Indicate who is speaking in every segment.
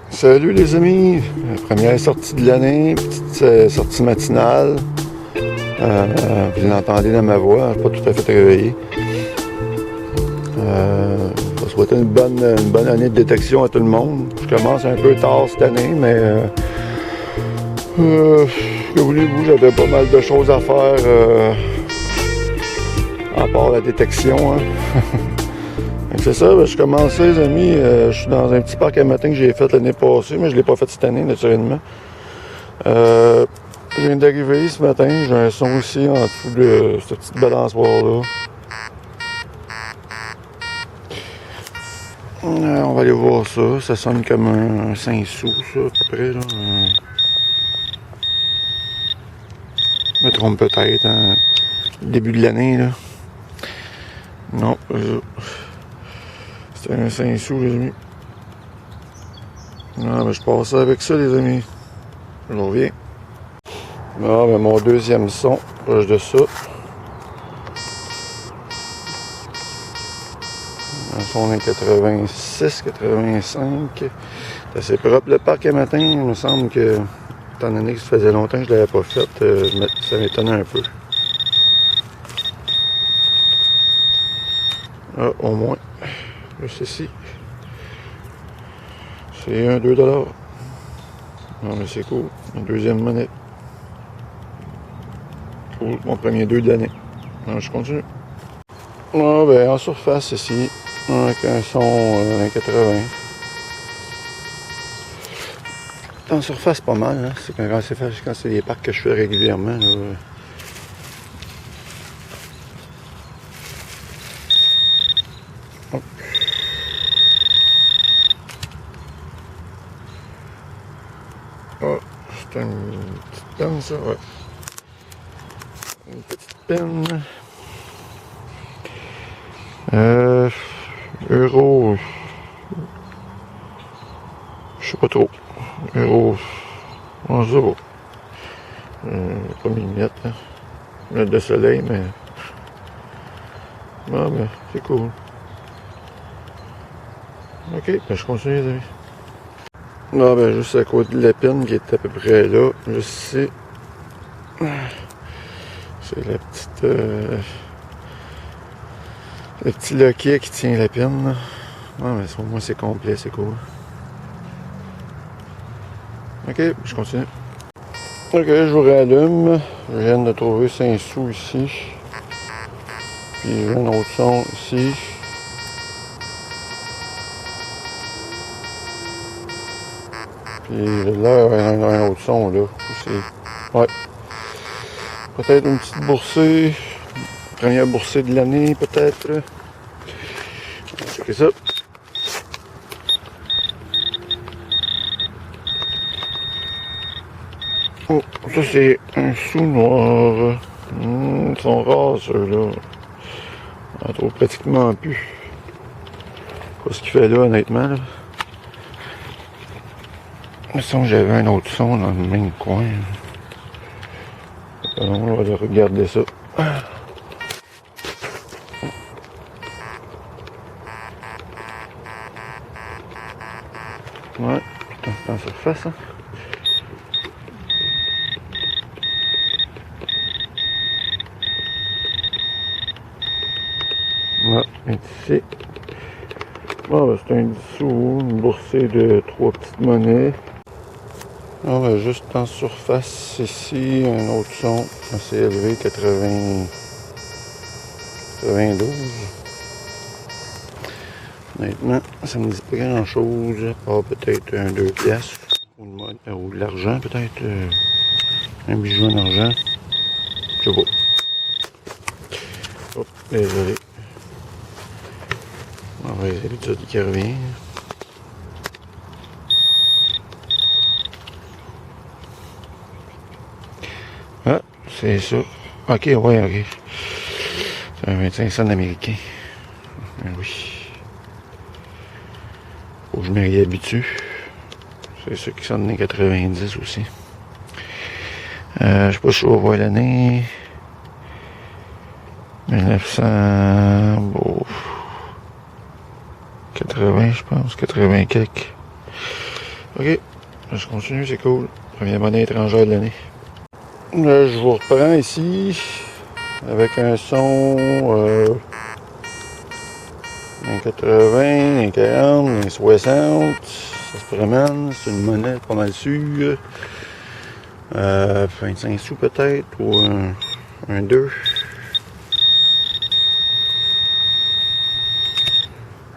Speaker 1: Salut les amis, première sortie de l'année, petite sortie matinale. Vous l'entendez dans ma voix, pas tout à fait réveillé. Je vais souhaiter une bonne année de détection à tout le monde. Je commence un peu tard cette année, mais que voulez-vous, j'avais pas mal de choses à faire à part la détection. Hein. C'est ça, je commence les amis, je suis dans un petit parc à matin que j'ai fait l'année passée, mais je ne l'ai pas fait cette année naturellement. Je viens d'arriver ce matin, j'ai un son aussi en dessous de cette petite balançoire-là. On va aller voir ça, ça sonne comme un 5 sous ça à peu près là. Je me trompe peut-être, hein, début de l'année là. Non, c'était un 5 sous les amis. Non, mais je passe avec ça les amis. Je reviens. Ah, ben mon deuxième son, proche de ça. Un son d'un 86, 85. C'est assez propre le parc à matin. Il me semble que, étant donné que ça faisait longtemps que je ne l'avais pas fait, ça m'étonnait un peu. Ah, au moins. Juste ici. C'est un 2$. Non, mais c'est cool. Une deuxième monnaie. Cool. Mon premier 2 de l'année. Alors, je continue. Ah, ben, en surface ici. Avec un son d'un 80. En surface, pas mal. Hein? C'est quand c'est des parcs que je fais régulièrement. Là. Oh, c'est une petite penne, ça, ouais. Une petite penne. Euro. Je sais pas trop. Euro. On se va. Pas mis de hein. Lunettes de soleil, mais. Ah, ben, c'est cool. Ok, ben, je continue, les amis. Ah, ben, juste à côté de la penne qui est à peu près là. Je sais. C'est la petite. Le petit loquet qui tient la penne. Ah, mais au moins c'est complet, c'est cool. Ok, je continue. Ok, je vous rallume. Je viens de trouver 5 sous ici. Puis j'ai un autre son ici. Puis là, un autre son là aussi. Ouais. Peut-être une petite boursée. Première boursée de l'année, peut-être. On va checker ça. Oh, ça c'est un sou noir. Ils sont rares ceux-là. On en trouve pratiquement plus. Pas ce qu'il fait là, honnêtement. Là. Le son, j'avais un autre son dans le même coin. Alors, on va aller regarder ça. Ouais, putain, c'est en surface, hein. Ouais, ici. Bon, ben, c'est un 10 sous, une boursée de 3 petites monnaies. On va juste en surface ici, un autre son assez élevé, 92. Honnêtement, ça me dit pas grand chose, à part peut-être un 2 piastres ou de l'argent peut-être, un bijou en argent. Je sais pas. Oh, désolé. On va essayer de ça qui revient. Ah, c'est ça. Ok, ouais, ok. C'est un 25 cents américain. Ben oui. Faut que je m'y habitue. C'est ça qui sonne des 90 aussi. Je sais pas si je vais voir l'année. 1900. Bon, 80, je pense. 80 quelques. Ok, je continue, c'est cool. Première monnaie étrangère de l'année. Je vous reprends ici avec un son un 80, un 40, un 60. Ça se promène, c'est une monnaie pas mal sûre. 25 sous peut-être, ou un 2.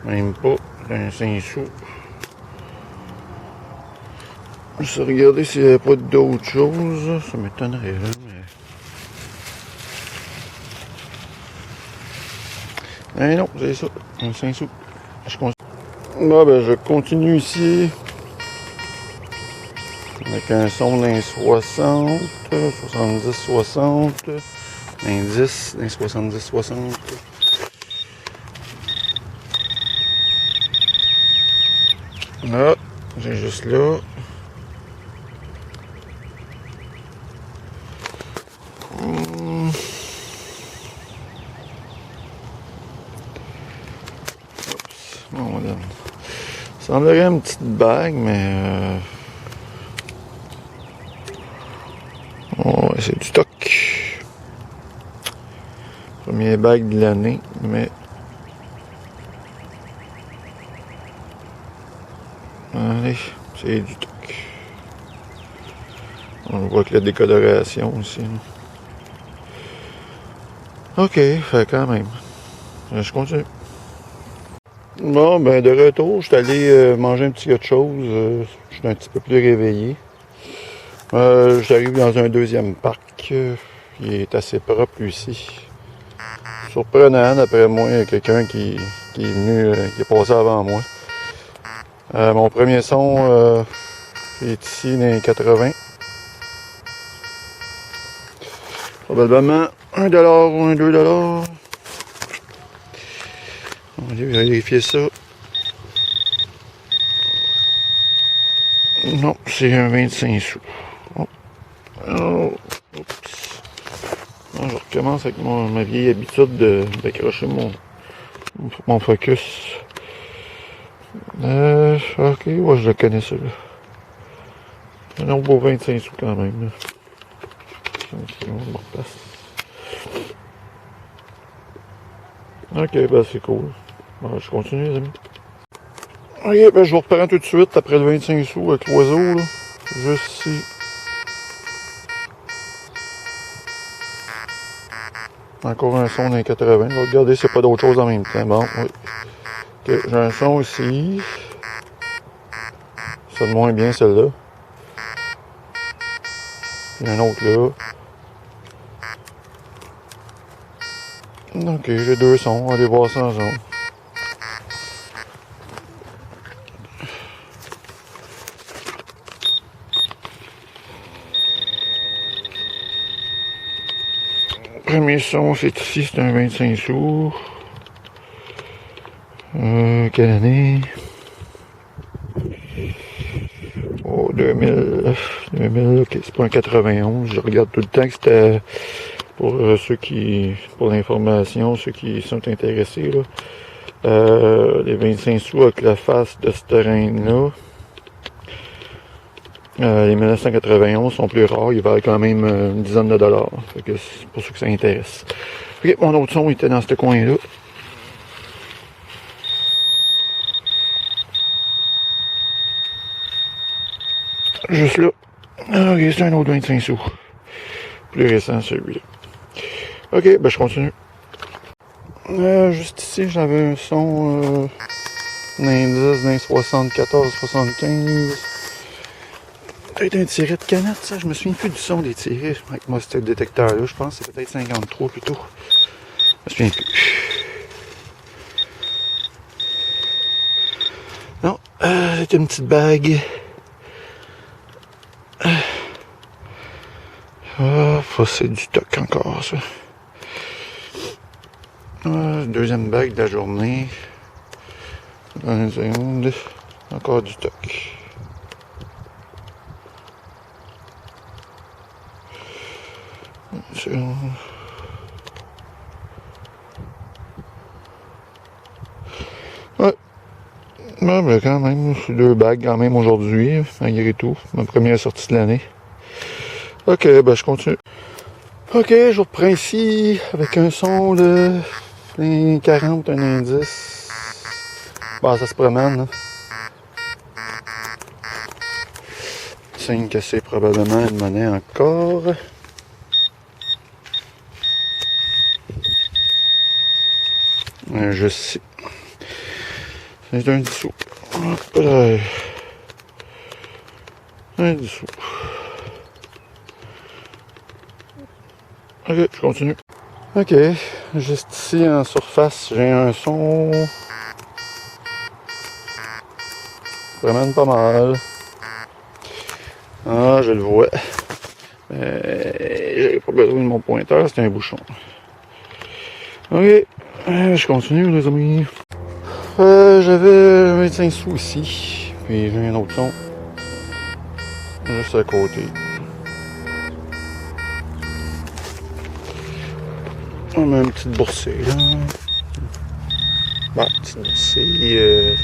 Speaker 1: Même pas, un 5 sous. Je vais regarder s'il n'y avait pas d'autres choses. Ça m'étonnerait là, mais. Non, c'est ça. Un 5 sous. Je continue ici. Avec un son d'un 60, 70, 60, un 10, un 70, 60. Là, j'ai juste là. On donne. Ça semblerait une petite bague, mais oh, c'est du stock. Premier bague de l'année, mais allez, c'est du stock. On voit que la décoloration aussi. Ok, fait quand même. Je continue. Bon, ben de retour, je suis allé manger un petit quelque chose. Je suis un petit peu plus réveillé. J'arrive dans un deuxième parc. Il est assez propre ici. Surprenant, d'après moi, il y a quelqu'un qui est venu, qui est passé avant moi. Mon premier son est ici dans les 80. Probablement 1$ ou un 2$. On va vérifier ça. Non, c'est un 25 sous. Oh. Oh. Oups. Non, je recommence avec ma vieille habitude d'accrocher mon focus. Ok, ouais, je le connais celui-là. Un beau 25 sous quand même. Là. On me replace. Ok, ben c'est cool. Ben, je continue les amis. Ok, ben je vous reprends tout de suite après le 25 sous avec l'oiseau. Là. Juste ici. Encore un son d'un 80. Regardez s'il n'y a pas d'autre chose en même temps. Bon, oui. Ok, j'ai un son ici. Ça sonne moins bien celle-là. Il y a un autre là. Ok, j'ai deux sons. On va aller voir ça ensemble. Le premier son, c'est ici, c'est un 25 sous. Quelle année? Oh, 2000, ok, c'est pas un 91. Je regarde tout le temps que c'était pour pour l'information, ceux qui sont intéressés, là. Les 25 sous avec la face de cette reine-là. Les 1991 sont plus rares, ils valent quand même une dizaine de dollars. Fait que c'est pour ceux que ça intéresse. Ok, mon autre son était dans ce coin-là. Juste là. Ok, c'est un autre 25 sous. Plus récent celui-là. Ok, ben je continue. Juste ici, j'avais un son d'indice d'un 74, 75. Peut-être un tiret de canette, ça. Je me souviens plus du son des tirets avec moi, ce détecteur-là. Je pense que c'est peut-être 53 plutôt. Je me souviens plus. Non, c'était une petite bague. C'est du stock encore, ça. Deuxième bague de la journée. Dans une seconde. Encore du stock. Ouais. Ah, ben quand même, c'est 2 bagues quand même aujourd'hui, malgré tout. Ma première sortie de l'année. Ok, ben je continue. Ok, je reprends ici avec un son de 40, un indice. Bon, ça se promène. Là. 5 que c'est probablement une monnaie encore. Je sais. C'est un dissous. Hop là. Un dissous. Ok, je continue. Ok, juste ici en surface, j'ai un son. Vraiment pas mal. Ah, je le vois. J'avais pas besoin de mon pointeur, c'est un bouchon. Ok, je continue les amis. J'avais 25 sous ici, puis j'ai un autre son. Juste à côté. On met une petite boursée là. Bon, petite boursée.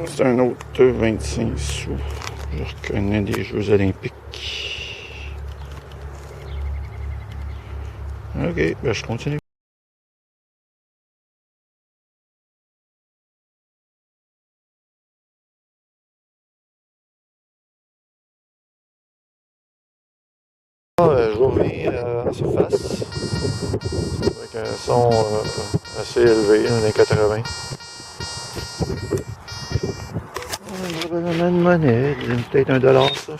Speaker 1: C'est un autre 25 sous. Je reconnais des Jeux olympiques. Ok, ben je continue. Je reviens en surface avec un son assez élevé, dans les 80. Probablement une monnaie, peut-être $1 ça.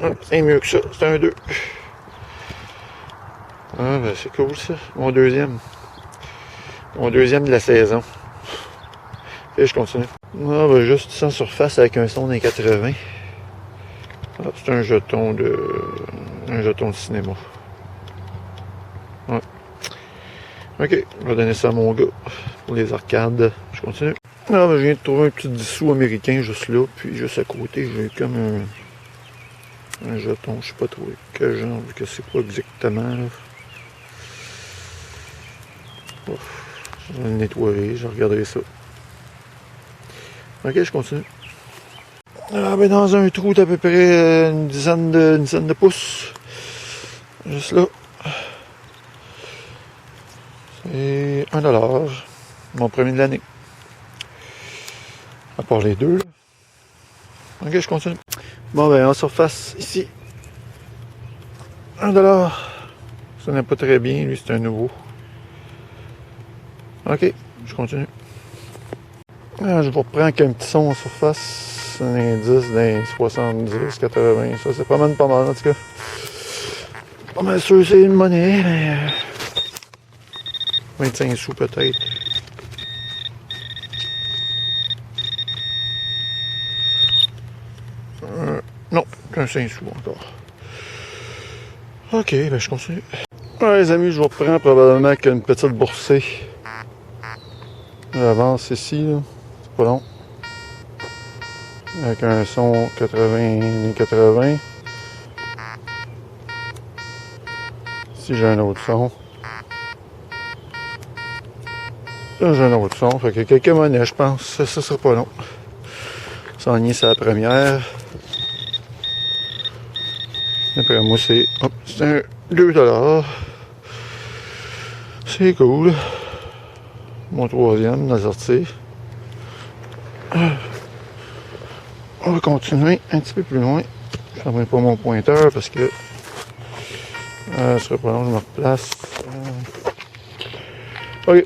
Speaker 1: Ah, c'est mieux que ça, c'est un 2. Ah ben c'est cool ça, mon deuxième. Mon deuxième de la saison. Et je continue. Ah ben juste sans surface avec un son des 80. Ah, c'est un jeton de cinéma. Ouais. Ok, je vais donner ça à mon gars pour les arcades. Je continue. Ah ben je viens de trouver un petit dissous américain juste là, puis juste à côté j'ai comme un jeton, je sais pas trop quel genre, que c'est pas exactement là. Je vais le nettoyer, je regarderai ça. Ok, je continue. Ah ben dans un trou d'à peu près une dizaine de pouces. Juste là. C'est $1. Mon premier de l'année. À part les deux. Là. Ok, je continue. Bon ben en surface, ici. $1. Ça n'est pas très bien, lui c'est un nouveau. Ok, je continue. Ah, je vous reprends avec un petit son en surface. Un indice d'un 70, 80. Ça, c'est pas mal en tout cas. Pas mal sûr c'est une monnaie, mais 25 sous peut-être. Non, qu'un 5 sous encore. Ok, ben je continue. Ouais, les amis, je vous reprends probablement avec une petite boursée. J'avance ici, là. C'est pas long. Avec un son 80. Ici, j'ai un autre son. Là, j'ai un autre son. Fait que quelques monnaies, je pense. Ça sera pas long. S'enligner, c'est la première. Après moi, c'est un $2. C'est cool. Mon troisième de la sortie. On va continuer un petit peu plus loin. Je n'enverrai pas mon pointeur parce que ce serait pas long, je me replace. Ok.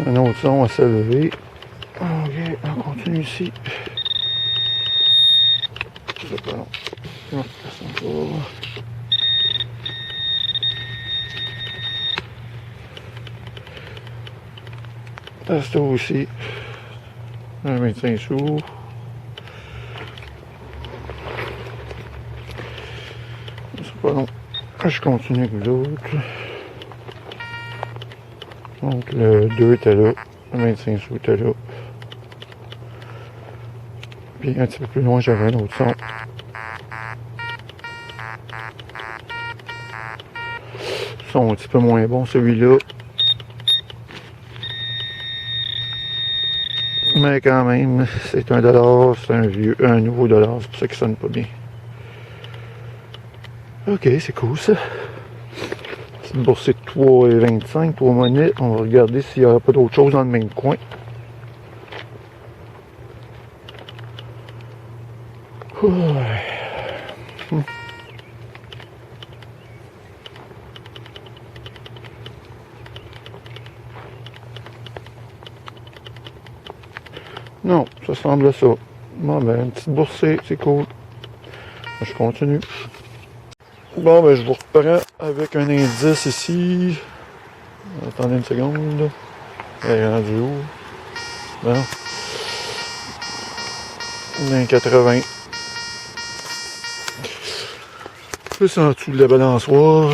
Speaker 1: Un autre son à s'élever. Ok, on continue ici. C'est pas long. Je me replace encore. C'est aussi. Un 25 sous. C'est pas long. Je continue avec l'autre. Donc le 2 était là. Le 25 sous était là. Puis un petit peu plus loin, j'avais un autre son. sont un petit peu moins bons, celui-là. Mais quand même, c'est $1, c'est un nouveau dollar, c'est pour ça qu'il sonne pas bien. Ok, c'est cool ça. C'est une boursée de 3,25, 3 monnaies. On va regarder s'il n'y aura pas d'autre chose dans le même coin. Non, ça semble à ça. Bon, ben, une petite boursée, c'est cool. Je continue. Bon, ben, je vous reprends avec un indice ici. Attendez une seconde. Elle est rendue où? Non. Dans 80. Plus en dessous de la balançoire.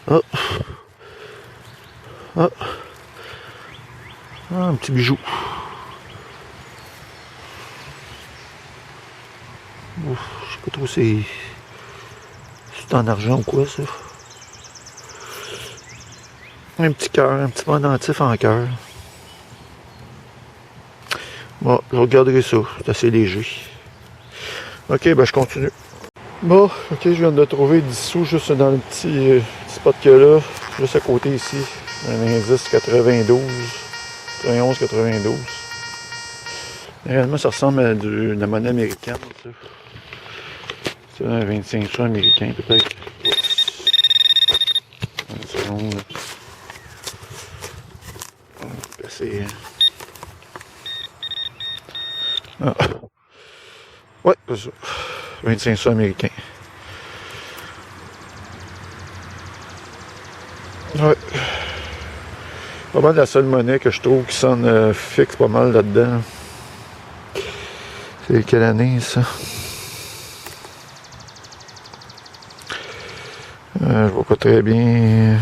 Speaker 1: Ah. Ah. Ah, un petit bijou. Ouf, je sais pas trop si c'est en argent ou quoi ça. Un petit cœur, un petit pendentif en cœur. Bon, je regarderai ça, c'est assez léger. Ok, ben je continue. Bon, ok, je viens de trouver 10 sous juste dans le petit spot qu'il y a là, juste à côté ici. Un indice 92, 91, 92. Réellement, ça ressemble à de la monnaie américaine, ça. C'est un 25 sous américain, peut-être. Une seconde. C'est... Ah. Ouais, c'est ça. 25 sous américains. Ouais. Pas mal la seule monnaie que je trouve qui sonne fixe pas mal là-dedans. C'est quelle année ça? Je vois pas très bien.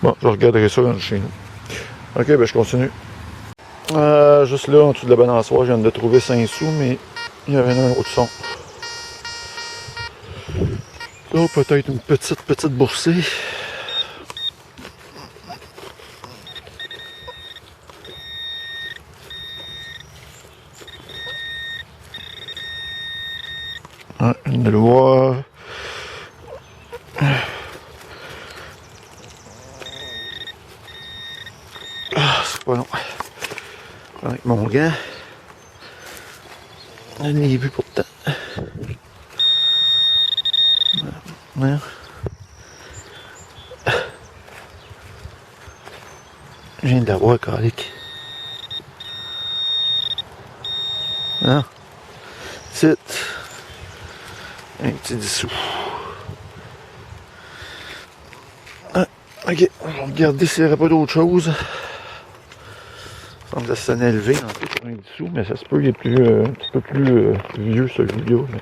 Speaker 1: Bon, je regarderai ça dans le chez nous. Ok, ben je continue. Juste là, en dessous de la balançoire, je viens de trouver 5 sous, mais il y avait un autre son. Là, peut-être une petite boursée. Ah, une loi. Ah, c'est pas long. Avec mon gant. Je l'ai vu pourtant. Ouais. Je viens de la voir, calique. Ah. C'est un petit 10 sous. Ah, ok, on va regarder s'il n'y aurait pas d'autre chose. Ça semble assez élevé un peu pour un 10 sous, mais ça se peut, il est plus, un petit peu plus vieux celui-là. Mais...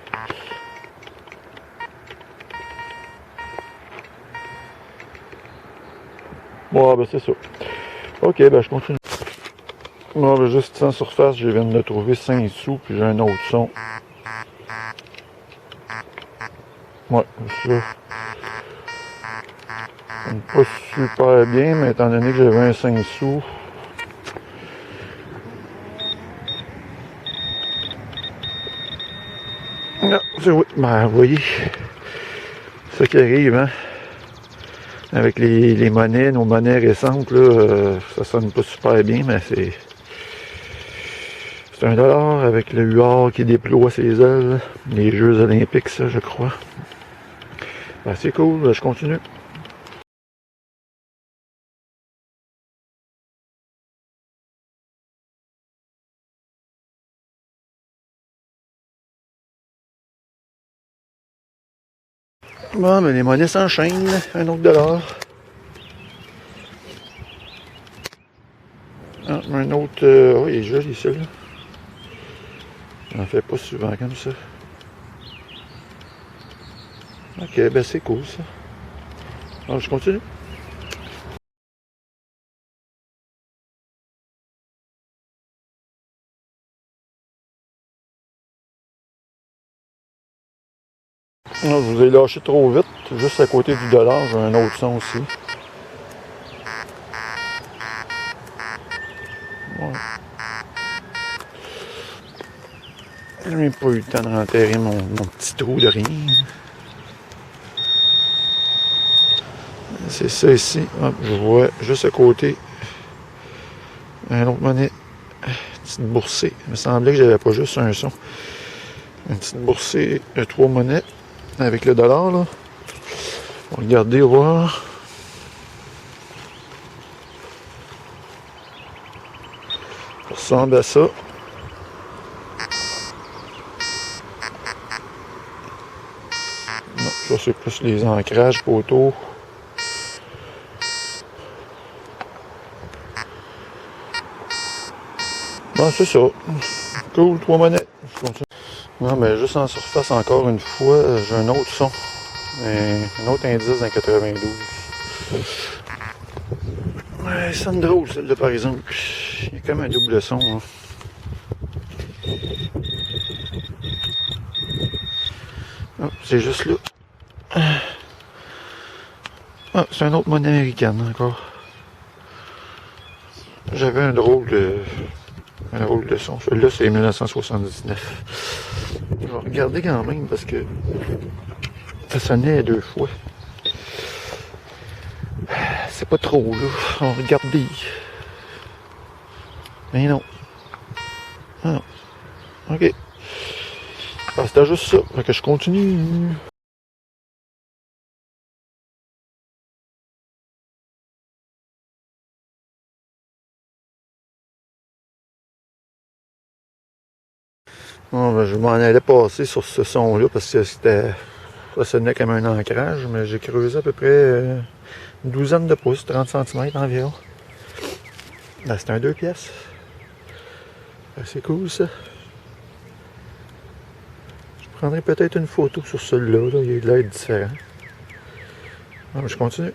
Speaker 1: Bon, ben c'est ça. Ok, ben je continue. Bon, ben juste en surface, je viens de trouver 5 sous, puis j'ai un autre son. Ouais, ça. Pas super bien, mais étant donné que j'avais un 5 sous. Non, c'est oui. Ben, vous voyez, c'est ça qui arrive, hein. Avec les monnaies, nos monnaies récentes, là, ça sonne pas super bien, mais c'est $1 avec le huard qui déploie ses ailes. Les Jeux olympiques, ça, je crois. Ben, c'est cool, je continue. Bon, mais les monnaies s'enchaînent. Un autre dollar. Ah, un autre... oh, il est joli, celui-là. J'en fais pas souvent comme ça. Ok, ben c'est cool, ça. Alors, je continue. Non, je vous ai lâché trop vite. Juste à côté du dollar, j'ai un autre son aussi. Ouais. J'ai même pas eu le temps de renterrer mon petit trou de rien. C'est ça ici. Hop, je vois juste à côté un autre monnaie. Une petite boursée. Il me semblait que j'avais pas juste un son. Une petite boursée de 3 monnaies avec le dollar là. On va regarder voir. Ça ressemble à ça. Non, ça c'est plus les ancrages poteaux. Bon, c'est ça. Cool, 3 monnaies. Je continue. Non, mais juste en surface, encore une fois, j'ai un autre son. Un autre indice dans 92. Ouais, ça sonne drôle, celle-là, par exemple. Il y a comme un double son. Hein. Oh, c'est juste là. Ah, c'est une autre monnaie américaine, encore. J'avais un drôle de son. Celui-là, c'est 1979. Je vais regarder quand même, parce que ça sonnait 2 fois. C'est pas trop, là. On va regarder. Mais non. Ah non. OK. Ah, c'était juste ça. Fait que je continue. Bon, ben, je m'en allais passer sur ce son-là parce que ça sonnait comme un ancrage, mais j'ai creusé à peu près une douzaine de pouces, 30 cm environ. Ben, c'est un 2 pièces. C'est cool ça. Je prendrai peut-être une photo sur celui-là, là. Il y a de l'air différent. Bon, je continue.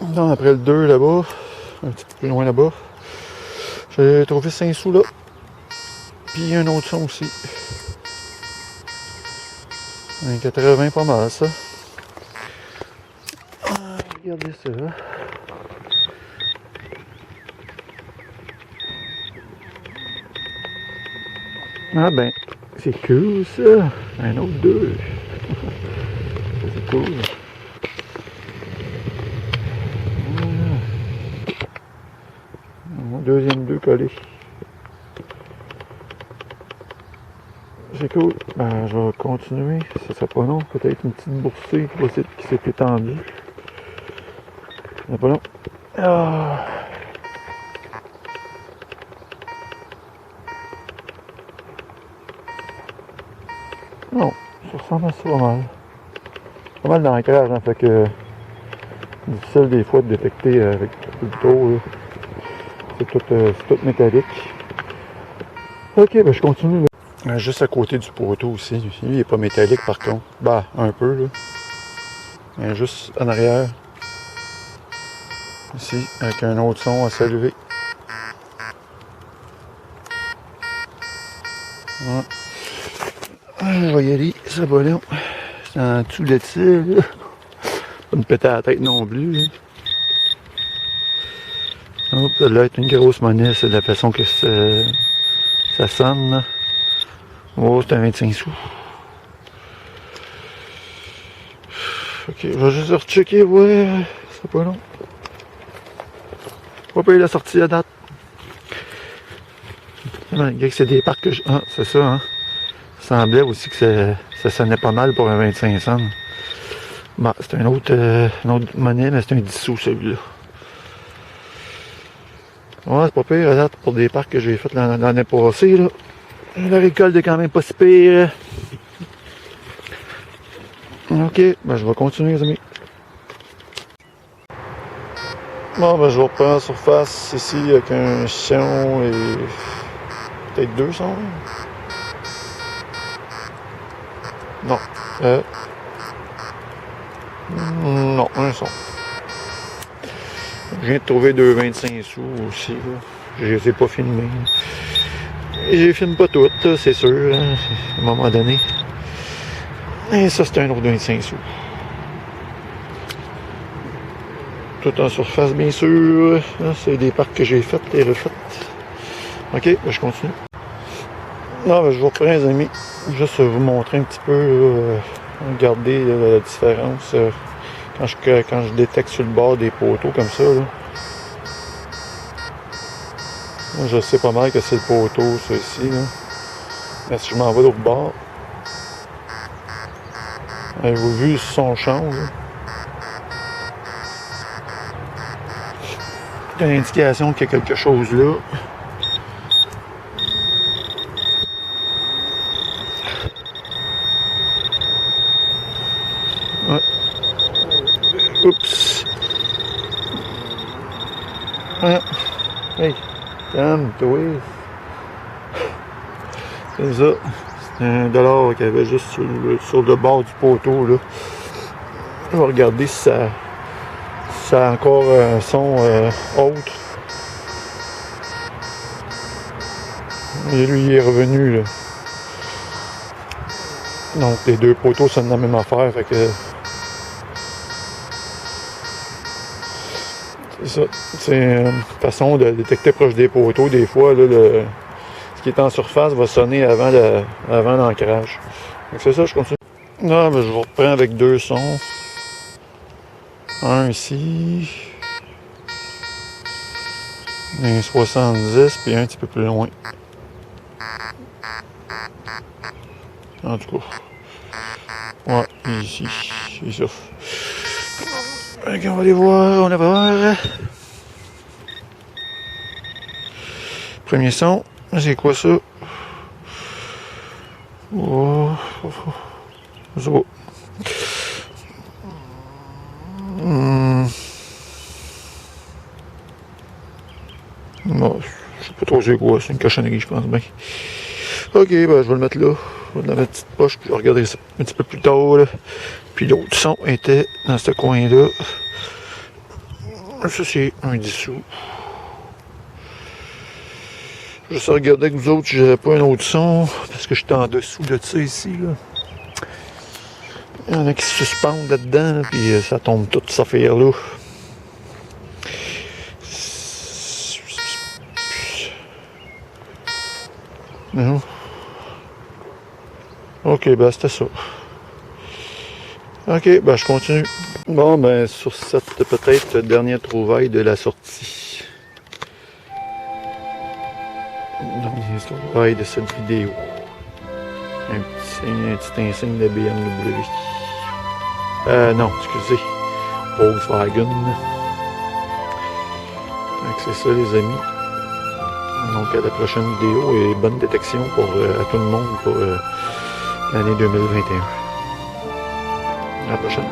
Speaker 1: Non, après le 2 là-bas, un petit peu plus loin là-bas, j'ai trouvé 5 sous là. Puis un autre son aussi. Un 80 pas mal ça. Ah, regardez ça. Ah ben, c'est cool ça. Un autre 2. C'est cool. Mon deuxième 2 collé. C'est cool. Ben, je vais continuer. Ça sera pas long. Peut-être une petite boursée qui s'est étendue. C'est pas long. Ah. Non, ça ressemble à ça pas mal. Pas mal d'ancrage, hein, fait que difficile des fois de détecter avec le couteau. C'est tout métallique. Ok, ben je continue. Là. Juste à côté du poteau aussi. Lui, il n'est pas métallique par contre. Bah, un peu là. Mais juste en arrière. Ici, avec un autre son à s'élever. Ouais. Je vais y aller, ça va là. C'est en dessous de ça, là. Pas me péter à la tête non plus. Là. Hop, ça doit être une grosse monnaie, c'est de la façon que ça sonne. Là. Oh, c'est un 25 sous. Ok, je vais juste rechecker, ouais. C'est pas long. On va payer la sortie à date. Malgré que c'est des parcs que je... Ah, c'est ça, hein. Ça semblait aussi que ça sonnait pas mal pour un 25 cents. Bah, c'est une autre monnaie, mais c'est un 10 sous celui-là. Ouais, c'est pas pire à date pour des parcs que j'ai fait l'année passée, là. La récolte est quand même pas si pire. Ok, ben je vais continuer les amis. Bon ben je vais reprendre la surface ici avec un son et peut-être 2 sons. Non. Non, un son. Je viens de trouver 2,25 sous aussi. Là. Je les ai pas filmés. Et je les filme pas toutes, c'est sûr, hein, à un moment donné. Et ça, c'est un autre 25 sous. Tout en surface, bien sûr. C'est des parcs que j'ai faites et refaites. Ok, ben je continue. Non, ben je vous reprends, les amis. Juste vous montrer un petit peu, regarder la différence quand je détecte sur le bord des poteaux comme ça. Là. Je sais pas mal que c'est le poteau, ça ici. Là. Mais si je m'en vais de l'autre bord, avez-vous vu son change? Là? C'est une indication qu'il y a quelque chose là. Ouais. Oups. Ah. Hey, calme-toi. C'est ça. C'est un dollar qu'il y avait juste sur le bord du poteau là. On va regarder si ça a encore un son autre. Et lui, il est revenu, là. Donc, les deux poteaux sont la même affaire, fait que... C'est ça. C'est une façon de détecter proche des poteaux. Des fois, là, ce qui est en surface va sonner avant l'ancrage. Donc, c'est ça, je continue. Non, mais je vous reprends avec deux sons. Un ici. Un 70, puis un petit peu plus loin. En tout cas. Ouais, ici. C'est ça. Ok, on va aller voir, on va voir. Premier son, c'est quoi ça? Oh, ça va. Bon, je sais pas trop c'est quoi, c'est une cochonnerie, je pense bien. Ok, ben je vais le mettre là. Je vais dans ma petite poche, puis je vais regarder ça un petit peu plus tard. Là. Puis l'autre son était dans ce coin-là. Ça, c'est un 10 sous. Je vais regarder avec vous autres si j'avais pas un autre son, parce que j'étais en dessous de ça ici. Là. Il y en a qui se suspendent là-dedans, là, puis ça tombe toute cette affaire-là. Non. Ok, ben c'était ça. Ok, ben je continue. Bon, ben sur cette peut-être dernière trouvaille de la sortie. Dernière trouvaille de cette vidéo. Un petit insigne de BMW. Non, excusez. Volkswagen. Donc c'est ça les amis. Donc à la prochaine vidéo et bonne détection pour à tout le monde pour l'année 2021. À la prochaine.